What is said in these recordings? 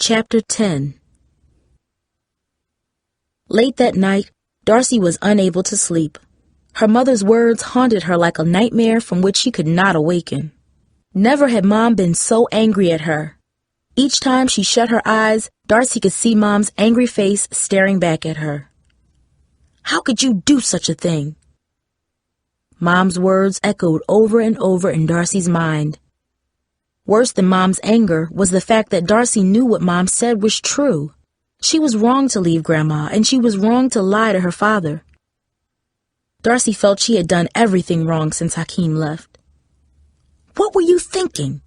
Chapter 10. Late that night, Darcy was unable to sleep. Her mother's words haunted her like a nightmare from which she could not awaken. Never had Mom been so angry at her. Each time she shut her eyes, Darcy could see Mom's angry face staring back at her. "How could you do such a thing?" Mom's words echoed over and over in Darcy's mind. Worse than Mom's anger was the fact that Darcy knew what Mom said was true. She was wrong to leave Grandma, and she was wrong to lie to her father. Darcy felt she had done everything wrong since Hakeem left. "What were you thinking?"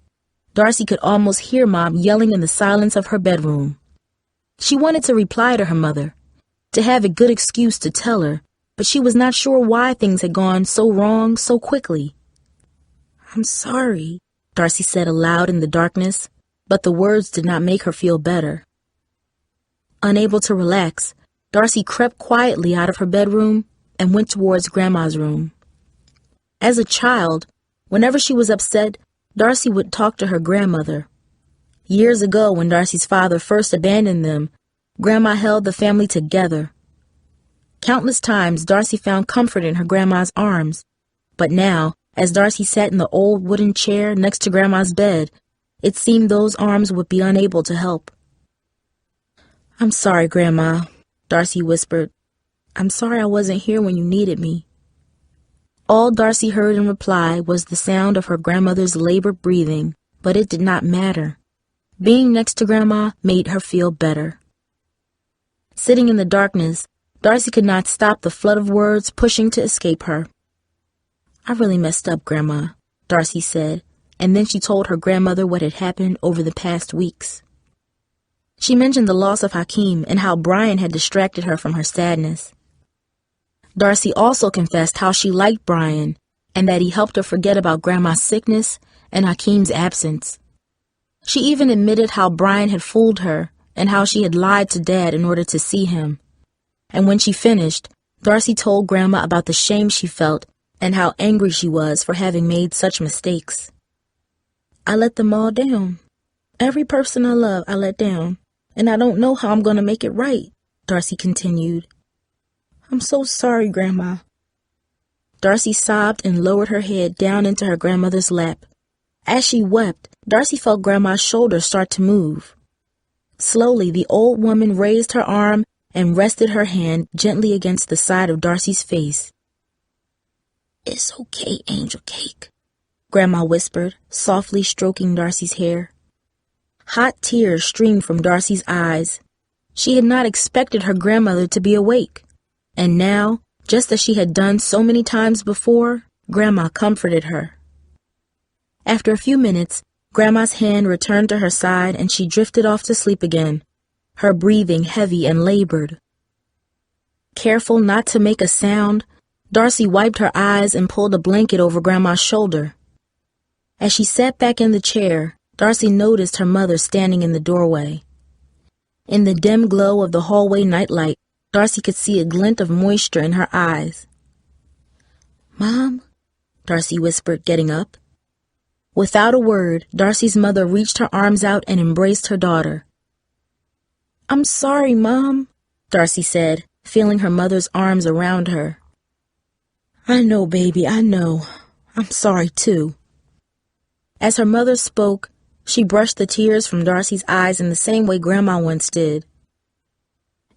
Darcy could almost hear Mom yelling in the silence of her bedroom. She wanted to reply to her mother, to have a good excuse to tell her, but she was not sure why things had gone so wrong so quickly. "I'm sorry," Darcy said aloud in the darkness, but the words did not make her feel better. Unable to relax, Darcy crept quietly out of her bedroom and went towards Grandma's room. As a child, whenever she was upset, Darcy would talk to her grandmother. Years ago, when Darcy's father first abandoned them, Grandma held the family together. Countless times, Darcy found comfort in her grandma's arms, but now, as Darcy sat in the old wooden chair next to Grandma's bed, it seemed those arms would be unable to help. "I'm sorry, Grandma," Darcy whispered. "I'm sorry I wasn't here when you needed me." All Darcy heard in reply was the sound of her grandmother's labored breathing, but it did not matter. Being next to Grandma made her feel better. Sitting in the darkness, Darcy could not stop the flood of words pushing to escape her. "I really messed up, Grandma," Darcy said, and then she told her grandmother what had happened over the past weeks. She mentioned the loss of Hakeem and how Brian had distracted her from her sadness. Darcy also confessed how she liked Brian and that he helped her forget about Grandma's sickness and Hakeem's absence. She even admitted how Brian had fooled her and how she had lied to Dad in order to see him. And when she finished, Darcy told Grandma about the shame she felt and how angry she was for having made such mistakes. "I let them all down. Every person I love I let down, and I don't know how I'm going to make it right," Darcy continued. "I'm so sorry, Grandma." Darcy sobbed and lowered her head down into her grandmother's lap. As she wept, Darcy felt Grandma's shoulders start to move. Slowly, the old woman raised her arm and rested her hand gently against the side of Darcy's face. "It's okay, Angel Cake," Grandma whispered, softly stroking Darcy's hair. Hot tears streamed from Darcy's eyes. She had not expected her grandmother to be awake. And now, just as she had done so many times before, Grandma comforted her. After a few minutes, Grandma's hand returned to her side and she drifted off to sleep again, her breathing heavy and labored. Careful not to make a sound, Darcy wiped her eyes and pulled a blanket over Grandma's shoulder. As she sat back in the chair, Darcy noticed her mother standing in the doorway. In the dim glow of the hallway nightlight, Darcy could see a glint of moisture in her eyes. "Mom?" Darcy whispered, getting up. Without a word, Darcy's mother reached her arms out and embraced her daughter. "I'm sorry, Mom," Darcy said, feeling her mother's arms around her. "I know, baby, I know. I'm sorry, too." As her mother spoke, she brushed the tears from Darcy's eyes in the same way Grandma once did.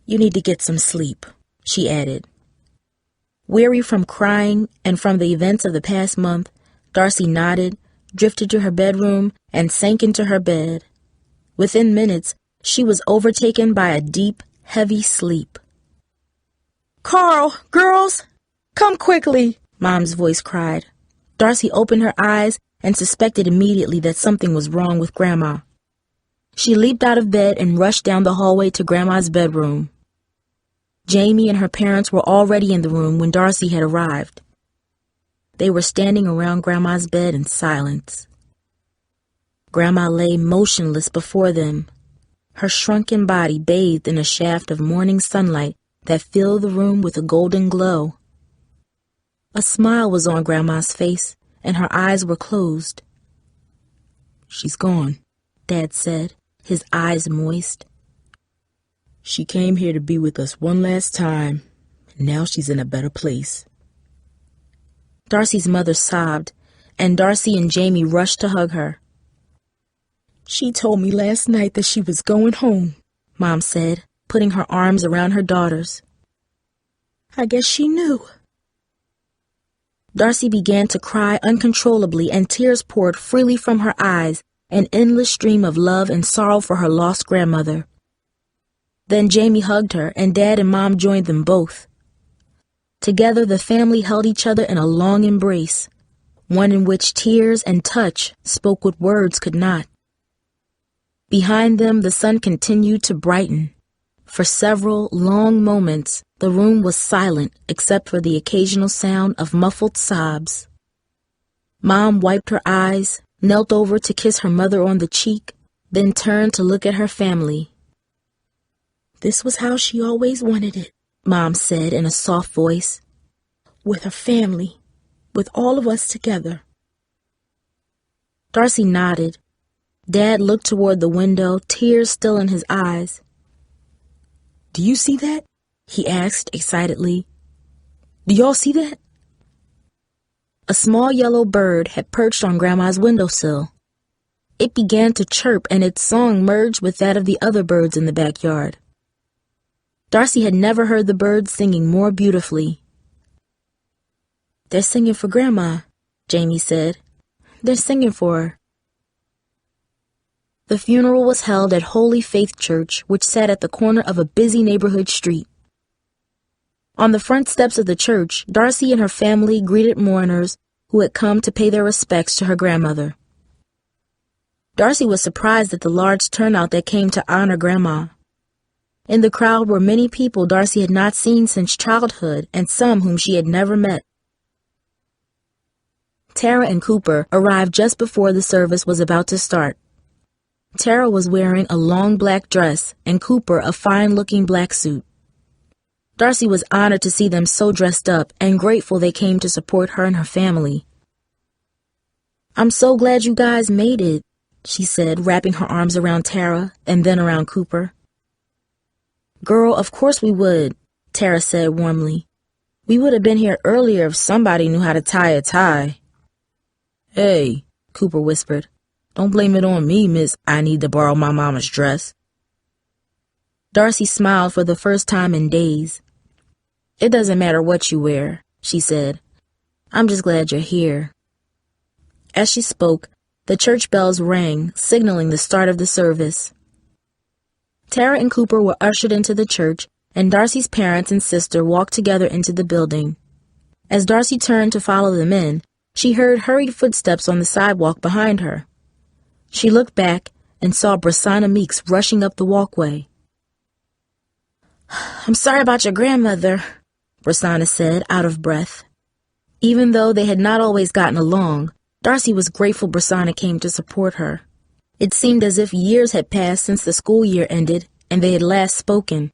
"You need to get some sleep," she added. Weary from crying and from the events of the past month, Darcy nodded, drifted to her bedroom, and sank into her bed. Within minutes, she was overtaken by a deep, heavy sleep. "Carl, girls, come quickly," Mom's voice cried. Darcy opened her eyes and suspected immediately that something was wrong with Grandma. She leaped out of bed and rushed down the hallway to Grandma's bedroom. Jamie and her parents were already in the room when Darcy had arrived. They were standing around Grandma's bed in silence. Grandma lay motionless before them, her shrunken body bathed in a shaft of morning sunlight that filled the room with a golden glow. A smile was on Grandma's face, and her eyes were closed. "She's gone," Dad said, his eyes moist. "She came here to be with us one last time. Now she's in a better place." Darcy's mother sobbed, and Darcy and Jamie rushed to hug her. "She told me last night that she was going home," Mom said, putting her arms around her daughters. "I guess she knew." Darcy began to cry uncontrollably, and tears poured freely from her eyes, an endless stream of love and sorrow for her lost grandmother. Then Jamie hugged her, and Dad and Mom joined them both. Together, the family held each other in a long embrace, one in which tears and touch spoke what words could not. Behind them, the sun continued to brighten. For several long moments, the room was silent except for the occasional sound of muffled sobs. Mom wiped her eyes, knelt over to kiss her mother on the cheek, then turned to look at her family. "This was how she always wanted it," Mom said in a soft voice. "With her family, with all of us together." Darcy nodded. Dad looked toward the window, tears still in his eyes. "Do you see that?" he asked excitedly. "Do y'all see that?" A small yellow bird had perched on Grandma's windowsill. It began to chirp, and its song merged with that of the other birds in the backyard. Darcy had never heard the birds singing more beautifully. "They're singing for Grandma," Jamie said. "They're singing for her." The funeral was held at Holy Faith Church, which sat at the corner of a busy neighborhood street. On the front steps of the church, Darcy and her family greeted mourners who had come to pay their respects to her grandmother. Darcy was surprised at the large turnout that came to honor Grandma. In the crowd were many people Darcy had not seen since childhood, and some whom she had never met. Tara and Cooper arrived just before the service was about to start. Tara was wearing a long black dress, and Cooper a fine-looking black suit. Darcy was honored to see them so dressed up, and grateful they came to support her and her family. "I'm so glad you guys made it," she said, wrapping her arms around Tara and then around Cooper. "Girl, of course we would," Tara said warmly. "We would have been here earlier if somebody knew how to tie a tie." "Hey," Cooper whispered. "Don't blame it on me, Miss. I need to borrow my mama's dress." Darcy smiled for the first time in days. "It doesn't matter what you wear," she said. "I'm just glad you're here." As she spoke, the church bells rang, signaling the start of the service. Tara and Cooper were ushered into the church, and Darcy's parents and sister walked together into the building. As Darcy turned to follow them in, she heard hurried footsteps on the sidewalk behind her. She looked back and saw Brasana Meeks rushing up the walkway. "I'm sorry about your grandmother," Brasana said, out of breath. Even though they had not always gotten along, Darcy was grateful Brasana came to support her. It seemed as if years had passed since the school year ended and they had last spoken.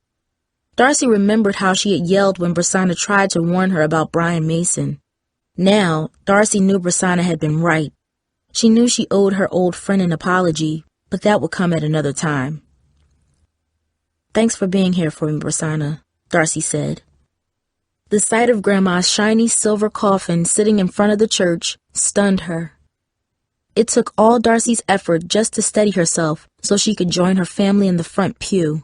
Darcy remembered how she had yelled when Brasana tried to warn her about Brian Mason. Now, Darcy knew Brasana had been right. She knew she owed her old friend an apology, but that would come at another time. "Thanks for being here for me, Brasana," Darcy said. The sight of Grandma's shiny silver coffin sitting in front of the church stunned her. It took all Darcy's effort just to steady herself so she could join her family in the front pew.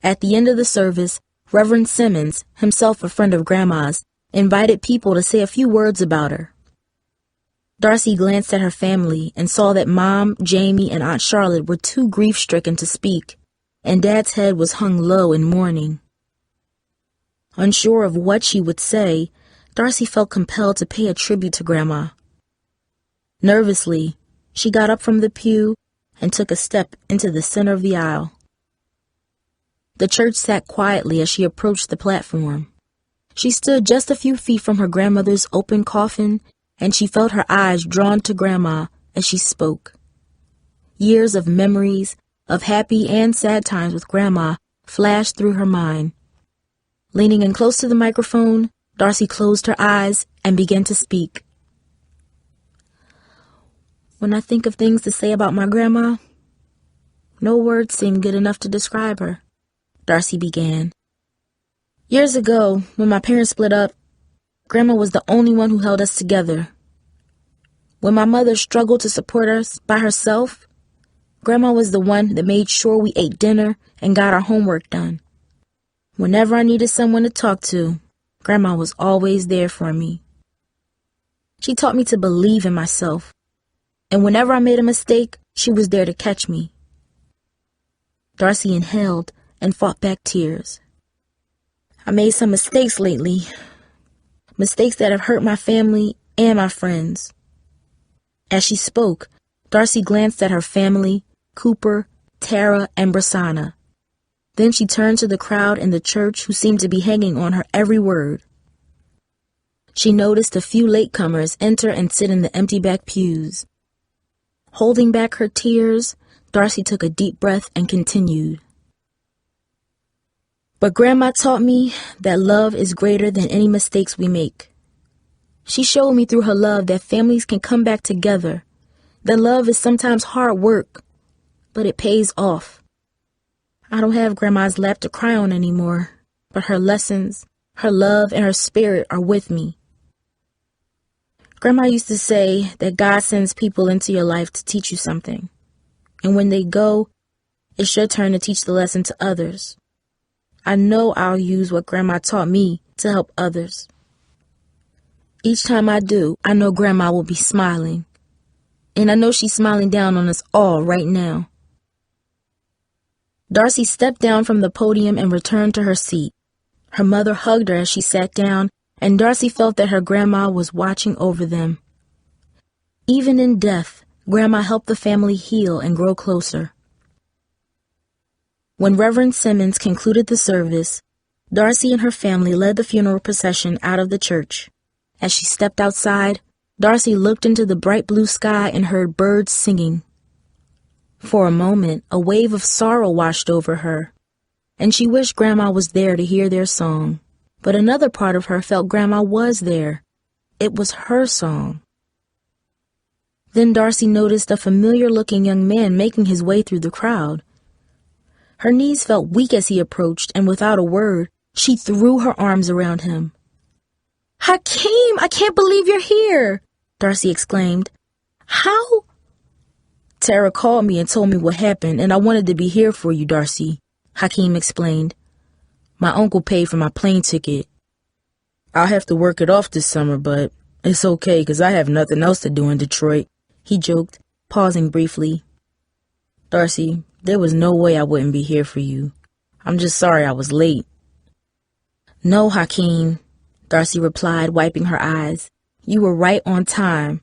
At the end of the service, Reverend Simmons, himself a friend of Grandma's, invited people to say a few words about her. Darcy glanced at her family and saw that Mom, Jamie, and Aunt Charlotte were too grief-stricken to speak, and Dad's head was hung low in mourning. Unsure of what she would say, Darcy felt compelled to pay a tribute to Grandma. Nervously, she got up from the pew and took a step into the center of the aisle. The church sat quietly as she approached the platform. She stood just a few feet from her grandmother's open coffin, and she felt her eyes drawn to Grandma as she spoke. Years of memories, of happy and sad times with Grandma, flashed through her mind. Leaning in close to the microphone, Darcy closed her eyes and began to speak. "When I think of things to say about my Grandma, No words seemed good enough to describe her. Darcy began. Years ago, when my parents split up, Grandma was the only one who held us together. When my mother struggled to support us by herself, Grandma was the one that made sure we ate dinner and got our homework done. Whenever I needed someone to talk to, Grandma was always there for me. She taught me to believe in myself, and whenever I made a mistake, she was there to catch me. Darcy inhaled and fought back tears. I made some mistakes lately, mistakes that have hurt my family and my friends. As she spoke, Darcy glanced at her family, Cooper, Tara, and Brasana. Then she turned to the crowd in the church who seemed to be hanging on her every word. She noticed a few latecomers enter and sit in the empty back pews. Holding back her tears, Darcy took a deep breath and continued. But Grandma taught me that love is greater than any mistakes we make. She showed me through her love that families can come back together, that love is sometimes hard work, but it pays off. I don't have Grandma's lap to cry on anymore, but her lessons, her love, and her spirit are with me. Grandma used to say that God sends people into your life to teach you something, and when they go, it's your turn to teach the lesson to others. I know I'll use what Grandma taught me to help others. Each time I do, I know Grandma will be smiling, and I know she's smiling down on us all right now. Darcy stepped down from the podium and returned to her seat. Her mother hugged her as she sat down, and Darcy felt that her grandma was watching over them. Even in death, Grandma helped the family heal and grow closer. When Reverend Simmons concluded the service, Darcy and her family led the funeral procession out of the church. As she stepped outside, Darcy looked into the bright blue sky and heard birds singing. For a moment, a wave of sorrow washed over her, and she wished Grandma was there to hear their song. But another part of her felt Grandma was there. It was her song. Then Darcy noticed a familiar-looking young man making his way through the crowd. Her knees felt weak as he approached, and without a word, she threw her arms around him. "Hakeem, I can't believe you're here!" Darcy exclaimed. "How?" "Tara called me and told me what happened, and I wanted to be here for you, Darcy," Hakeem explained. "My uncle paid for my plane ticket. I'll have to work it off this summer, but it's okay because I have nothing else to do in Detroit," he joked, pausing briefly. "Darcy, there was no way I wouldn't be here for you. I'm just sorry I was late." "No, Hakeem," Darcy replied, wiping her eyes. "You were right on time."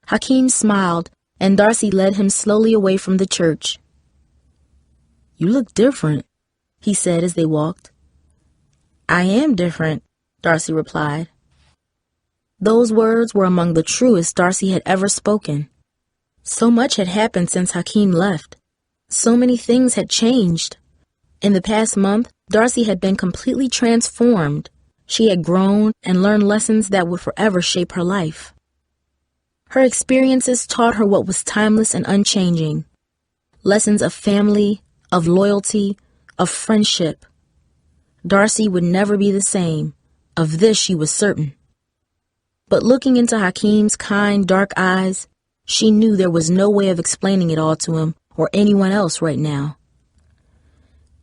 Hakeem smiled, and Darcy led him slowly away from the church. "You look different," he said as they walked. "I am different," Darcy replied. Those words were among the truest Darcy had ever spoken. So much had happened since Hakeem left. So many things had changed. In the past month, Darcy had been completely transformed. She had grown and learned lessons that would forever shape her life. Her experiences taught her what was timeless and unchanging. Lessons of family, of loyalty, of friendship. Darcy would never be the same. Of this she was certain. But looking into Hakeem's kind, dark eyes, she knew there was no way of explaining it all to him or anyone else right now.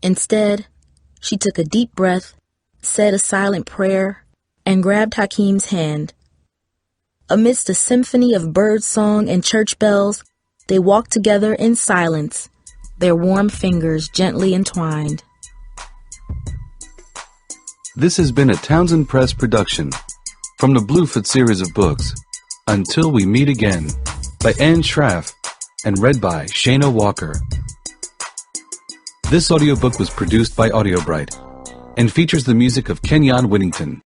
Instead, she took a deep breath, said a silent prayer, and grabbed Hakeem's hand. Amidst a symphony of bird song and church bells, they walked together in silence, their warm fingers gently entwined. This has been a Townsend Press production from the Bluford series of books, Until We Meet Again, by Anne Schraff and read by Shayna Walker. This audiobook was produced by Audiobright and features the music of Kenyon Whittington.